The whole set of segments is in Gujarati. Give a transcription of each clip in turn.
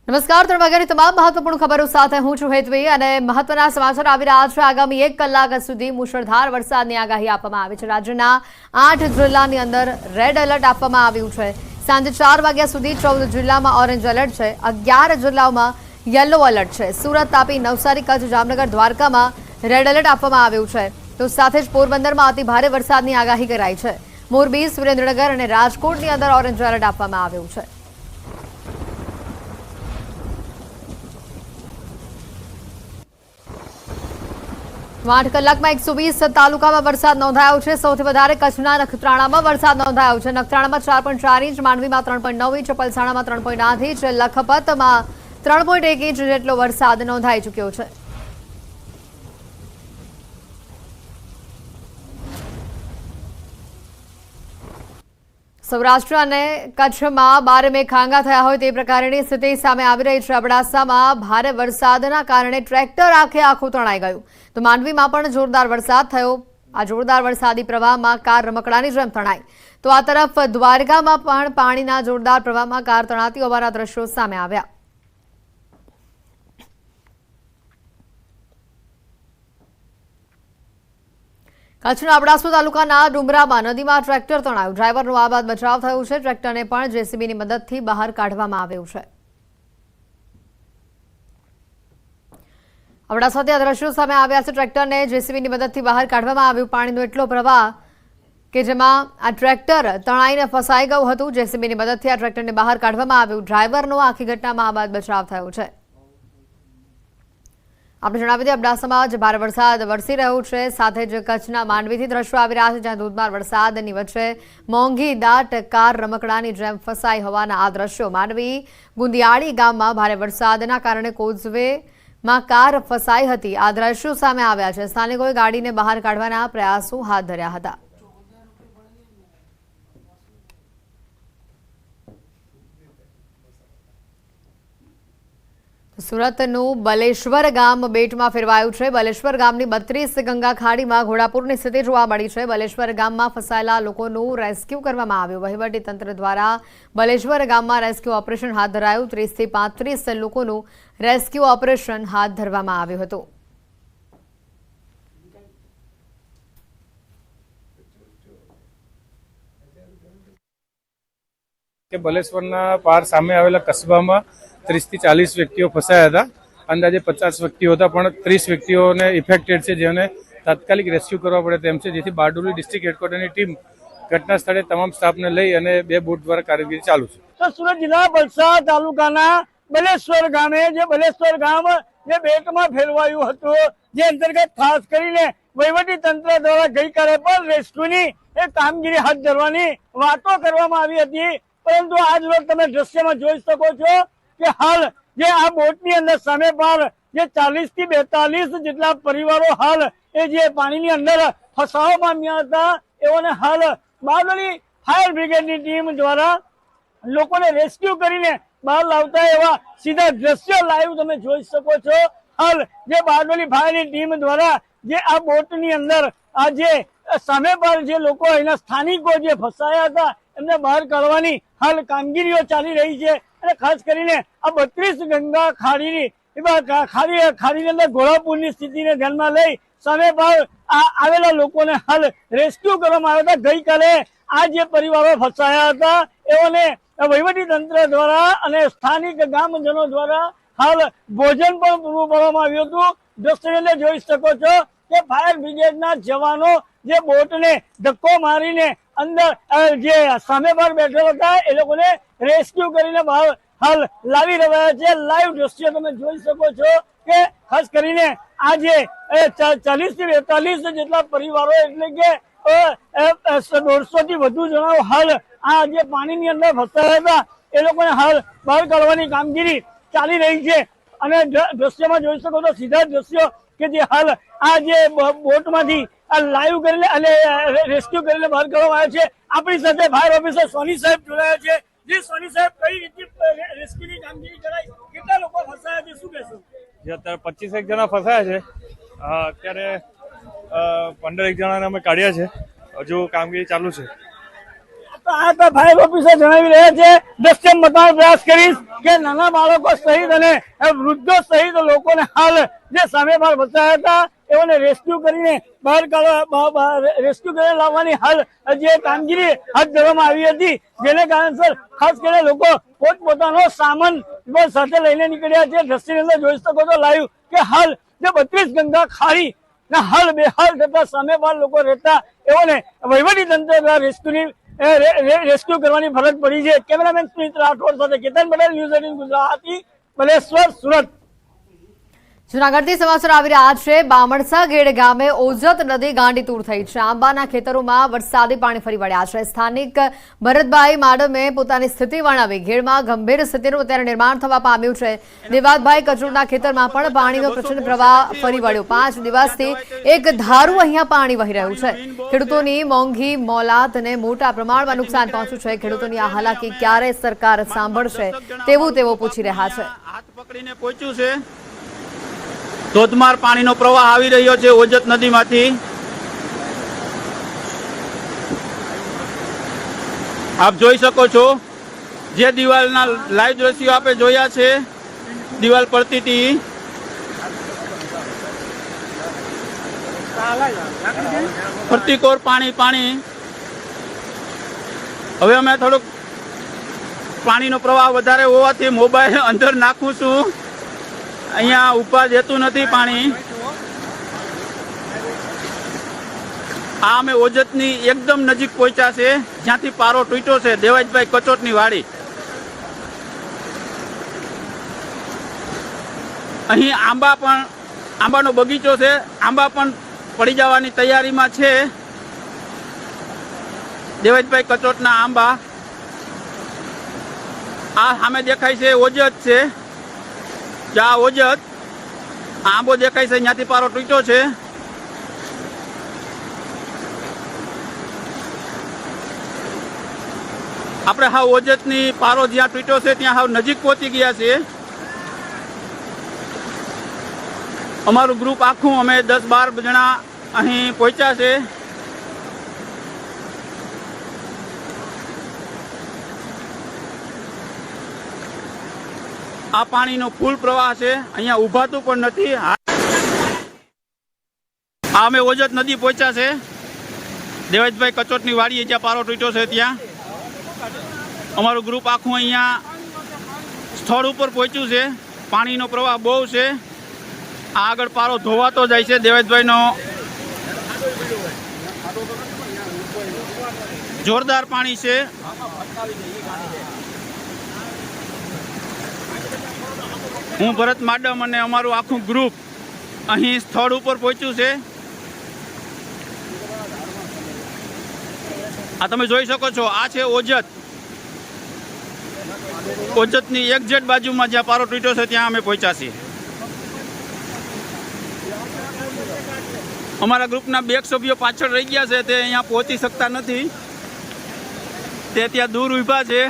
નમસ્કાર, ત્રણ વાગ્યાની તમામ મહત્વપૂર્ણ ખબરો સાથે હું છું હેતવી અને મહત્વના સમાચાર આવી રહ્યા છે। આગામી 1 કલાક સુધી મુશળધાર વરસાદની આગાહી આપવામાં આવી છે। રાજ્યના 8 જિલ્લાની અંદર રેડ એલર્ટ આપવામાં આવ્યું છે। સાંજે 4 વાગ્યા સુધી 14 જિલ્લામાં ઓરેન્જ એલર્ટ છે, 11 જિલ્લાઓમાં યલો એલર્ટ છે। સુરત, તાપી, નવસારી, કચ્છ, જામનગર, દ્વારકામાં રેડ એલર્ટ આપવામાં આવ્યું છે। તો સાથે જ પોરબંદરમાં અતિ ભારે વરસાદની આગાહી કરાઈ છે। મોરબી, સુરેન્દ્રનગર અને રાજકોટની અંદર ઓરેન્જ એલર્ટ આપવામાં આવ્યું છે। 8 કલાકમાં 120 તાલુકામાં વરસાદ નોંધાયો છે। સૌથી વધારે કચ્છના નખત્રાણામાં વરસાદ નોંધાયો છે। નખત્રાણામાં 4.4 ઇંચ, માંડવીમાં 3.9 ઇંચ, પલસાણામાં 3.8 ઇંચ, લખપતમાં 3.1 ઇંચ જેટલો વરસાદ નોંધાઈ ચૂક્યો છે। સૌરાષ્ટ્ર અને કચ્છમાં બારમે ખાંગા થયા હોય તે પ્રકારની સ્થિતિ સામે આવી રહી છે। અબડાસામાં ભારે વરસાદના કારણે ટ્રેક્ટર આખે આખું તણાઈ ગયું, તો માંડવીમાં પણ જોરદાર વરસાદ થયો। આ જોરદાર વરસાદી પ્રવાહમાં કાર રમકડાની જેમ તણાઈ, તો આ તરફ દ્વારકામાં પણ પાણીના જોરદાર પ્રવાહમાં કાર તણાતી હોવાના દ્રશ્યો સામે આવ્યા। કચ્છના અબડાસા તાલુકાના ડુમરામાં નદીમાં ટ્રેક્ટર તણાયું, ડ્રાઈવરનો આબાદ બચાવ થયો છે। ટ્રેક્ટરને પણ જેસીબીની મદદથી બહાર કાઢવામાં આવ્યું છે। અબડાસાથી આ દ્રશ્યો સામે આવ્યા છે। ટ્રેક્ટરને જેસીબીની મદદથી બહાર કાઢવામાં આવ્યું। પાણીનો એટલો પ્રવાહ કે જેમાં આ ટ્રેક્ટર તણાઈને ફસાઈ ગયું હતું। જેસીબીની મદદથી આ ટ્રેક્ટરને બહાર કાઢવામાં આવ્યું। ડ્રાઈવરનો આખી ઘટનામાં આબાદ બચાવ થયો છે। આપણે જણાવી દઈએ, અબડાસામાં જ ભારે વરસાદ વરસી રહ્યો છે। સાથે જ કચ્છના માંડવીથી દ્રશ્યો આવી રહ્યા છે, જ્યાં ધોધમાર વરસાદની વચ્ચે મોંઘી દાટ કાર રમકડાની જેમ ફસાઈ હોવાના આ દ્રશ્યો। માંડવી ગુંદિયાળી ગામમાં ભારે વરસાદના કારણે કોઝવેમાં કાર ફસાઈ હતી। આ દ્રશ્યો સામે આવ્યા છે। સ્થાનિકોએ ગાડીને બહાર કાઢવાના પ્રયાસો હાથ ધર્યા હતા। સુરતનું બલેશ્વર ગામ બેટમાં ફેરવાયું છે। બલેશ્વર ગામની 32 ગંગા ખાડીમાં ઘોડાપૂરની સ્થિતિ જોવા મળી છે। બલેશ્વર ગામમાં ફસાયેલા લોકોનું રેસ્ક્યુ કરવામાં આવ્યું। વહીવટીતંત્ર દ્વારા બલેશ્વર ગામમાં રેસ્ક્યુ ઓપરેશન હાથ ધરાયું। 30 થી 35 લોકોનું રેસ્ક્યુ ઓપરેશન હાથ ધરવામાં આવ્યું હતું। કે બલેશ્વરના પાર સામે આવેલા કસ્બામાં 30 થી 40 વ્યક્તિઓ ફસાયા હતા। અંદાજે 50 વ્યક્તિઓ હતા, પણ 30 વ્યક્તિઓને ઇફેક્ટેડ છે, જેને તાત્કાલિક રેસ્ક્યુ કરવા પડે તેમ છે, જેથી બારડોલી ડિસ્ટ્રિક્ટ હેડક્વાર્ટરની ટીમ ઘટના સ્થળે તમામ સ્ટાફને લઈ અને 2 બોટ દ્વારા કામગીરી ચાલુ છે। તો સુરત જિલ્લા વલસાડ તાલુકાના બલેશ્વર ગામે જે બલેશ્વર ગામ જે બેટમાં ફેરવાયું હતું, જે અંતર્ગત ખાસ કરીને વહીવટી તંત્ર દ્વારા ગઈકાલે પણ રેસ્ક્યુની એક કામગીરી હાથ ધરવાની વાતો કરવામાં આવી હતી, પરંતુ આજ રોજ તમે દ્રશ્યમાં જોઈ શકો છો કે હાલ જે આ બોટની અંદર સામે પાર જે 40 થી 42 જેટલા પરિવારો હાલ એ જે પાણીની અંદર ફસાવા પામ્યા હતા, એઓને હાલ બારડોલી ફાયર બ્રિગેડની ટીમ દ્વારા લોકોને રેસ્ક્યુ કરીને બહાર લાવતા એવા સીધા દ્રશ્યો લાઈવ તમે જોઈ શકો છો। હાલ જે બારડોલી ફાયરની ટીમ દ્વારા જે આ બોટની અંદર આ જે સામે પર જે લોકો એના સ્થાનિકો જે ફસાયા હતા એમને બહાર કાઢવાની હાલ કામગીરીઓ ચાલી રહી છે। અને ખાસ કરીને આ 32 ગંગા ખાડીની ખાડીની અંદર ઘોડાપૂરની સ્થિતિને ધ્યાનમાં લઈ સામે પર આવેલા લોકોને હાલ રેસ્ક્યુ કરવામાં આવ્યા હતા। ગઈકાલે આ જે પરિવારો ફસાયા હતા એઓને વહીવટી તંત્ર દ્વારા અને સ્થાનિક ગામજનો દ્વારા હાલ ભોજન પણ પૂરું પાડવામાં આવ્યું હતું। દ્રશ્યને જોઈ શકો છો કે ફાયર બ્રિગેડના જવાનો જે બોટને ધક્કો મારીને અંદર જે સામે પર બેઠેલા હતા એ લોકોને રેસ્ક્યુ કરીને બહાર હાલ લાવી રહ્યા છે। લાઈવ દ્રશ્ય તમે જોઈ શકો છો કે ખાસ કરીને આ જે 40 થી 42 જેટલા પરિવારો એટલે કે 150 થી વધુ જણાઓ હાલ આ જે પાણીની અંદર ફસાયા હતા એ લોકોને હાલ બહાર કાઢવાની કામગીરી ચાલી રહી છે। અને દ્રશ્યમાં જોઈ શકો તો સીધા દ્રશ્યો કે જે હાલ આ જે બોટમાંથી આ લાઈવ કરીને અને રેસ્ક્યુ કરીને બહાર કાઢવામાં આવ્યા છે। આપણી સાથે ફાયર ઓફિસર સોની સાહેબ જોડાયા છે। જે સોની સાહેબ, કઈ રીતે રેસ્ક્યુની કામગીરી કરાઈ, કેટલા લોકો ફસાયા છે, શું કહેશો? અત્યારે 25 જણા ફસાયા છે। અત્યારે 15 જણાને અમે કાઢ્યા છે, હજુ કામગીરી ચાલુ છે। તો આ તો ફાયર ઓફિસર જણાવી રહ્યા છે. દ્રશ્ય બતાવવાનો પ્રયાસ કરીશ કે નાના બાળકો સહિત અને વૃદ્ધો સહિત લોકોને હાલ જે સામે બહાર વસાયા હતા એઓને રેસ્ક્યુ કરીને બહાર રેસ્ક્યુ કરીને લાવવાની હાલ જે કામગીરી હાથ ધરવામાં આવી હતી, જેને કારણસર ખાસ કરીને લોકો પોતપોતાનો સામાન સાથે લઈને નીકળ્યા છે. દ્રશ્યની અંદર જોઈ શકો છો લાઈવ કે હાલ જે 32 ગંગા ખાડી ના હાલ બેહાલ થતા સામે બહાર લોકો રહેતા એઓને વહીવટી તંત્ર દ્વારા રેસ્ક્યુ કરવાની ફરજ પડી છે. કેમેરામેન સુમિત રાઠોડ સાથે કેતન પટેલ, ન્યૂઝ 18 ગુજરાતી, બલેશ્વર, સુરત. જૂનાગઢથી સમાચાર આવી રહ્યા છે. બામણસા ગેડ ગામે ઓજત નદી ગાંડીતૂર થઈ છે. આંબાના ખેતરોમાં વરસાદી પાણી ફરી વળ્યા છે. સ્થાનિક ભરતભાઈ માડમે પોતાની સ્થિતિ વર્ણવી. ગેડમાં ગંભીર સ્થિતિનું અત્યારે નિર્માણ થવા પામ્યું છે. દેવાદભાઈ કચોરના ખેતરમાં પણ પાણીનો પ્રચંડ પ્રવાહ ફરી વળ્યો. 5 દિવસથી એક ધારું અહીંયા પાણી વહી રહ્યું છે. ખેડૂતોની મોંઘી મોલાતને મોટા પ્રમાણમાં નુકસાન પહોંચ્યું છે. ખેડૂતોની આ હાલાકી ક્યારે સરકાર સાંભળશે તેવું તેઓ પૂછી રહ્યા છે. હાથ પકડીને પહોંચ્યું છે. ધોધમાર પાણીનો પ્રવાહ આવી રહ્યો છે ઓજત નદીમાંથી. આપ જોઈ શકો છો જે દિવાલના લાઈવ દ્રશ્યો આપે જોયા છે. દિવાલ પડતી હતી. પ્રતિકોર પાણી. હવે અમે થોડુંક પાણીનો પ્રવાહ વધારે હોવાથી મોબાઈલ અંદર નાખું છું. અહીંયા ઉભા જતું નથી પાણી. આ અમે ઓજતની એકદમ નજીક પહોંચ્યા છે જ્યાંથી પારો તૂટ્યો છે. દેવાજભાઈ કચોટની વાડી. અહીં આંબાનો બગીચો છે. આંબા પણ પડી જવાની તૈયારીમાં છે. દેવાજભાઈ કચોટના આંબા. આ સામે દેખાય છે ઓજત છે. જ્યાં ઓજત આંબો દેખાય છે ત્યાંથી પારો તૂટ્યો છે. આપણે હાવ ઓજતની પારો જ્યાં તૂટ્યો છે ત્યાં હાવ નજીક પહોંચી ગયા છે. અમારું ગ્રુપ આખું અમે 10-12 જણા અહીં પહોંચ્યા છે. આ પાણીનો ફૂલ પ્રવાહ છે. અહીંયા ઉભાતું પણ નથી. આ અમે ઓજત નદી પહોંચ્યા છે. દેવાજભાઈ કચોટની વાડીએ જ્યાં પારો તૂટ્યો છે ત્યાં અમારું ગ્રુપ આખું અહીંયા સ્થળ ઉપર પહોંચ્યું છે. પાણીનો પ્રવાહ બહુ છે. આ આગળ પારો ધોવાતો જાય છે. દેવાજભાઈનો જોરદાર પાણી છે. હું ભરત માડમ અને અમારું આખું ગ્રુપ અહીં સ્થળ ઉપર પહોંચ્યું છે. આ તમે જોઈ શકો છો. આ છે ઓજત. ઓજતની એક્ઝેક્ટ બાજુમાં જ્યાં પારો તૂટ્યો છે ત્યાં અમે પહોંચ્યા છીએ. અમારા ગ્રુપના 2 સભ્યો પાછળ રહી ગયા છે. તે અહીંયા પહોંચી શકતા નથી. તે ત્યાં દૂર ઊભા છે.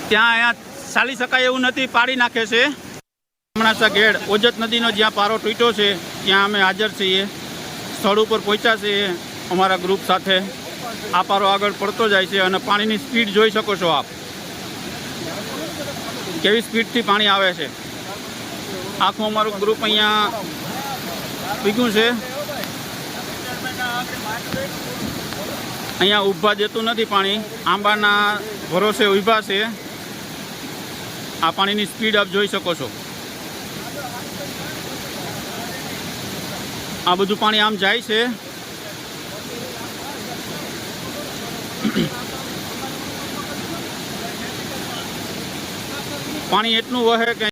ત્યાં અહીંયા ચાલી શકાય એવું નથી. પાડી નાખે છે. બામણસા ગેડ ઓજત નદીનો જ્યાં પારો તૂટ્યો છે ત્યાં અમે હાજર છીએ. સ્થળ ઉપર પહોંચ્યા છીએ અમારા ગ્રુપ સાથે. આ પારો આગળ પડતો જાય છે અને પાણીની સ્પીડ જોઈ શકો છો આપ. કેવી સ્પીડથી પાણી આવે છે. આખું અમારું ગ્રુપ અહીંયા ભીગું છે. અહીંયા ઊભા દેતું નથી પાણી. આંબાના ભરોસે ઊભા છે. આ પાણીની સ્પીડ આપ જોઈ શકો છો. આ બધું પાણી આમ જાય છે. પાણી એટલું વહે કે